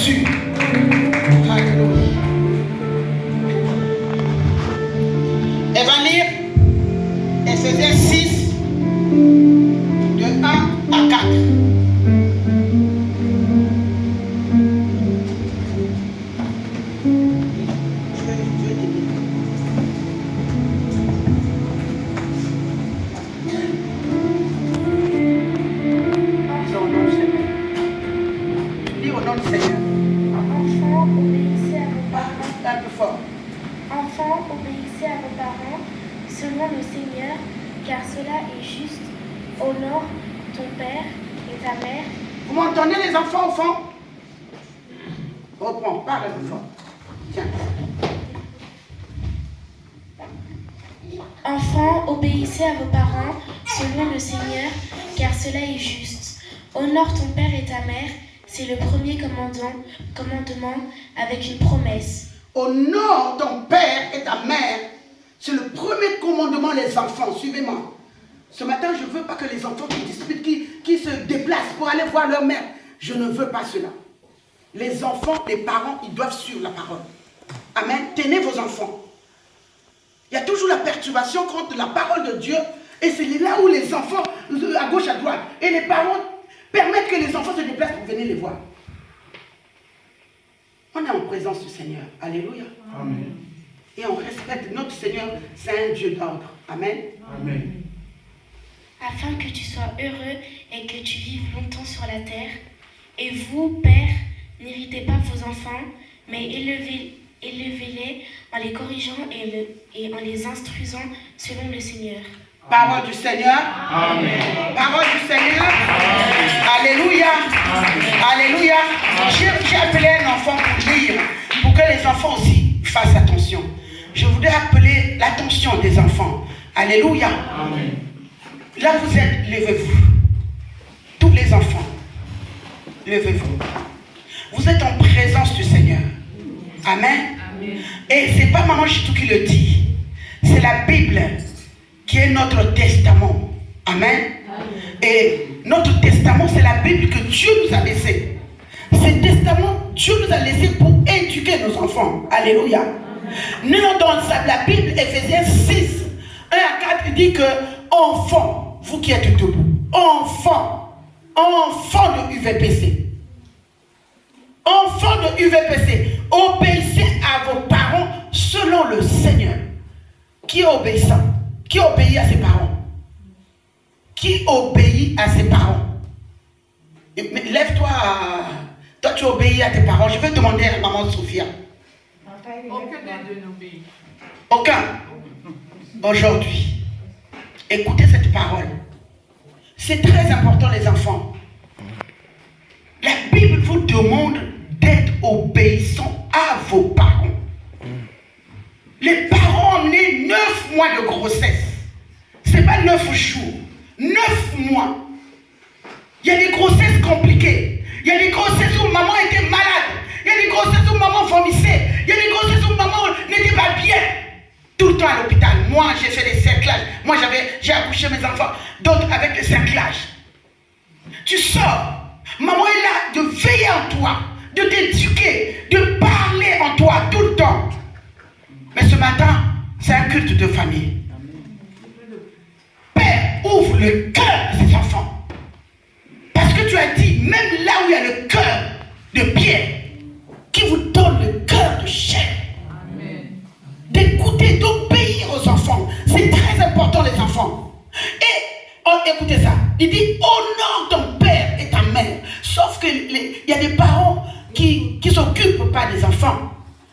Jésus. Alléluia. Elle va lire Éphésiens 6, de 1 à 4. Enfants, obéissez à vos parents selon le Seigneur, car cela est juste. Honore ton père et ta mère. Vous m'entendez les enfants au fond? Reprends, parle plus fort. Tiens. Enfants, obéissez à vos parents selon le Seigneur, car cela est juste. Honore ton père et ta mère, c'est le premier commandement avec une promesse. Honore ton père et ta mère. C'est le premier commandement, les enfants. Suivez-moi. Ce matin, je ne veux pas que les enfants qui disputent, qui se déplacent pour aller voir leur mère. Je ne veux pas cela. Les enfants, les parents, ils doivent suivre la parole. Amen. Tenez vos enfants. Il y a toujours la perturbation contre la parole de Dieu. Et c'est là où les enfants, à gauche, à droite, et les parents permettent que les enfants se déplacent pour venir les voir. On est en présence du Seigneur. Alléluia. Amen. Et on respecte notre Seigneur, c'est un Dieu d'ordre. Amen. Amen. Afin que tu sois heureux et que tu vives longtemps sur la terre. Et vous, pères, n'irritez pas vos enfants, mais élevez-les en les corrigeant et en les instruisant selon le Seigneur. Parole du Seigneur. Amen. Parole du Seigneur. Amen. Alléluia. Amen. Alléluia. J'ai appelé un enfant pour lire, pour que les enfants aussi fassent attention. Je voudrais appeler l'attention des enfants. Alléluia. Amen. Là vous êtes, levez-vous. Tous les enfants, levez-vous. Vous êtes en présence du Seigneur. Amen. Amen. Et c'est pas Maman Chitou qui le dit. C'est la Bible qui est notre testament. Amen. Et notre testament, c'est la Bible que Dieu nous a laissée. Ce testament, Dieu nous a laissé pour éduquer nos enfants. Alléluia. Nous, dans la Bible, Éphésiens 6, 1 à 4, il dit que enfants, vous qui êtes debout, enfants de UVPC, enfants de UVPC, obéissez à vos parents selon le Seigneur. Qui est obéissant? Qui obéit à ses parents? Qui obéit à ses parents? Lève-toi. Toi, tu obéis à tes parents. Je vais demander à maman Sophia. Aucun des deux n'obéit. Aucun. Aujourd'hui, écoutez cette parole. C'est très important, les enfants. La Bible vous demande d'être obéissants à vos parents. Les parents ont emmené 9 mois de grossesse. Ce n'est pas 9 jours. 9 mois. Il y a des grossesses compliquées. Il y a des grossesses où maman était malade. Il y a des grossesses où maman vomissait. Il y a des grossesses où maman n'était pas bien. Tout le temps à l'hôpital. Moi, j'ai fait des cerclages. Moi, j'ai accouché mes enfants. D'autres avec des cerclages. Tu sors. Maman est là de veiller en toi, de t'éduquer, de parler en toi tout le temps. Mais ce matin, c'est un culte de famille. Père, ouvre le cœur de ces enfants. Parce que tu as dit, même là où il y a le cœur de pierre, qui vous donne le cœur de chair. D'écouter, d'obéir aux enfants. C'est très important, les enfants. Et, écoutez ça, il dit, honore ton père et ta mère. Sauf qu'il y a des parents qui ne s'occupent pas des enfants.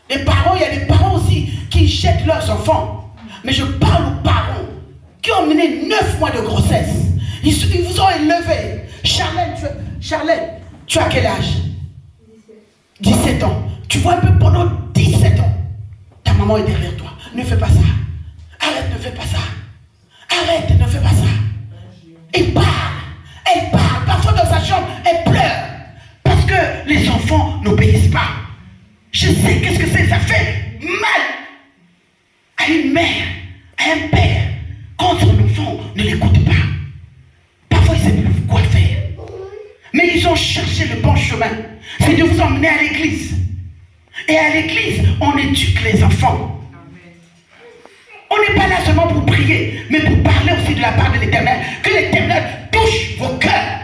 Les parents, il y a des parents aussi qui jettent leurs enfants. Mais je parle aux parents qui ont mené 9 mois de grossesse. Ils vous ont élevé. Charlène, tu as quel âge? 17 ans. Tu vois un peu pendant 17 ans. Ta maman est derrière toi. Ne fais pas ça. Arrête, ne fais pas ça. Arrête, ne fais pas ça. Elle parle. Elle parle. Parfois dans sa chambre, elle pleure. Parce que les enfants n'obéissent pas. Je sais qu'est-ce que c'est. Ça fait mal à une mère, à un père, quand son enfant ne l'écoute pas. Parfois, ils ne savent plus quoi faire. Mais ils ont cherché le bon chemin. chemin, c'est de vous emmener à l'église. Et à l'église, on éduque les enfants. On n'est pas là seulement pour prier, mais pour parler aussi de la part de l'Éternel. Que l'Éternel touche vos cœurs.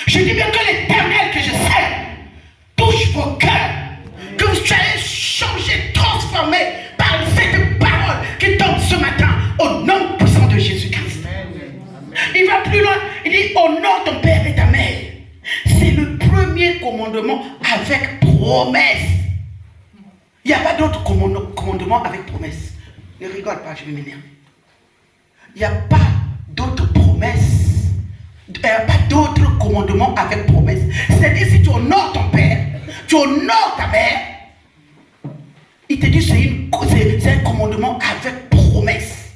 Je dis bien que l'Éternel que je sais touche vos cœurs. Que vous soyez changés, transformés par cette parole qui tombe ce matin au nom puissant de Jésus-Christ. Il va plus loin, il dit honore ton père et ta mère. C'est le premier commandement avec promesse. Il n'y a pas d'autre commandement avec promesse. Ne rigole pas, je vais m'énerver. Il n'y a pas d'autre promesse. Il n'y a pas d'autre commandement avec promesse. C'est-à-dire, si tu honores ton père, tu honores ta mère, il te dit c'est un commandement avec promesse.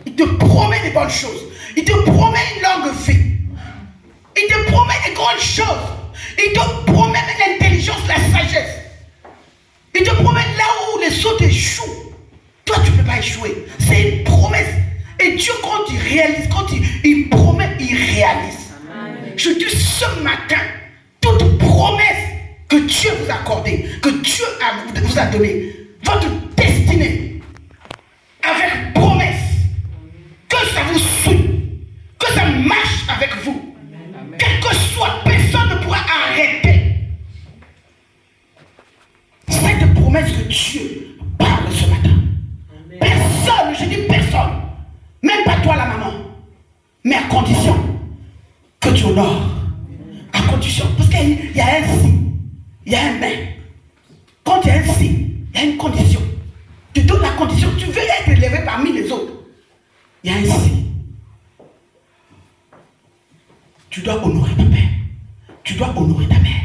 Il te promet des bonnes choses. Il te promet une longue vie. Il te promet des grandes choses. Il te promet l'intelligence, la sagesse. Il te promet là où les autres échouent. Toi, tu ne peux pas échouer. C'est une promesse. Et Dieu, quand il réalise, quand il promet, il réalise. Amen. Je dis ce matin, toute promesse que Dieu vous a accordée, que Dieu vous a donnée, votre destinée, avec promesse, que ça vous suit, que ça marche avec vous. Amen. Quel que soit, personne ne pourra arrêter cette promesse que Dieu parle ce matin. Amen. Personne, je dis personne, même pas toi la maman, mais à condition que tu honores. À condition, parce qu'il y a un si, il y a un mais. Quand il y a un si, il y a une condition. Tu donnes la condition, tu veux être élevé parmi les autres. Il y a un si. Tu dois honorer ton père. Tu dois honorer ta mère.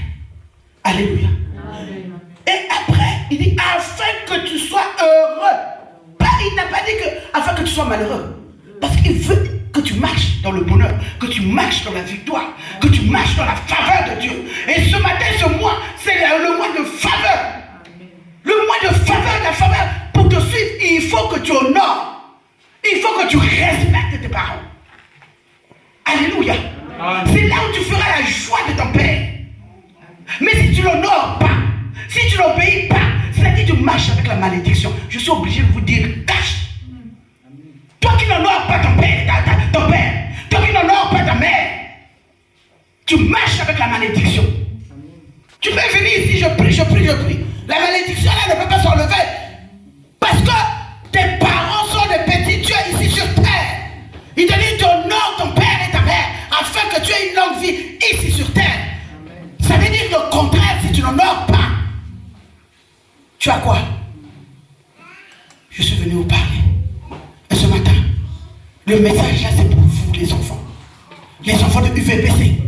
Alléluia. Amen. Et après, il dit, afin que tu sois heureux. Il n'a pas dit que afin que tu sois malheureux. Parce qu'il veut que tu marches dans le bonheur, que tu marches dans la victoire, que tu marches dans la faveur de Dieu. Et ce matin, ce mois, c'est le mois de faveur. Le mois de faveur, la faveur. Pour te suivre, il faut que tu honores. Il faut que tu respectes tes parents. Alléluia. C'est là où tu feras la joie de ton père. Mais si tu ne l'honores pas, si tu n'obéis pas, c'est-à-dire que tu marches avec la malédiction. Je suis obligé de vous dire, cache. Toi qui n'honores pas ton père, toi qui n'honores pas ta mère, tu marches avec la malédiction. Tu peux venir ici, je prie. La malédiction là ne peut pas s'enlever. Parce que tes parents sont des petits dieux ici sur terre. Il te dit, tu honores ton père et ta mère afin que tu aies une longue vie ici sur terre. Ça veut dire le contraire, si tu n'honores pas. Tu as quoi? Je suis venu vous parler. Et ce matin, le message là, c'est pour vous, les enfants. Les enfants de UVBC.